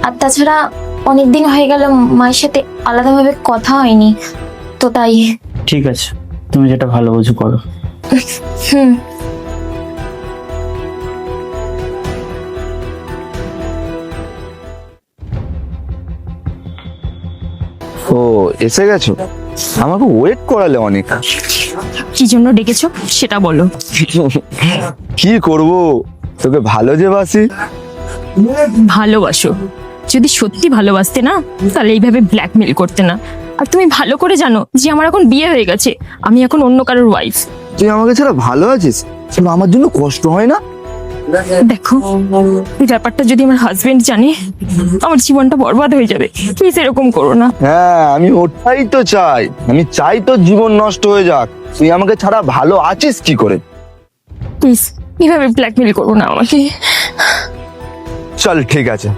আর তাছাড়া অনেকদিন হয়ে গেল মায়ের সাথে আলাদাভাবে কথা হয়নি, তো তাই। ঠিক আছে, তুমি যেটা ভালো বোঝো করো। হুম। ও এসে গেছো? আমাকে ওয়েট করালে অনেক। কি জন্য ডেকেছো সেটা বলো। কি করব, তোকে ভালো যে বাসি। ভালোবাসো? যদি সত্যি ভালোবাসতে না তাহলে এইভাবে ব্ল্যাকমেল করতে না। আর তুমি ভালো করে জানো যে আমার এখন বিয়ে হয়ে গেছে, আমি এখন অন্য কারোর ওয়াইফ। তুই আমাকে ছাড়া ভালো আছিস, কিন্তু আমার জন্য কষ্ট হয় না? দেখো, এই ব্যাপারটা যদি আমার হাজবেন্ড জানে আমার জীবনটা বরবাদ হয়ে যাবে। প্লিজ এরকম করো না। হ্যাঁ, আমি ওটাই তো চাই। আমি চাই তোর জীবন নষ্ট হয়ে যাক। তুই আমাকে ছাড়া ভালো আছিস কি করে? প্লিজ এভাবে ব্ল্যাকমেল করো না আমাকে। চল ঠিক আছে,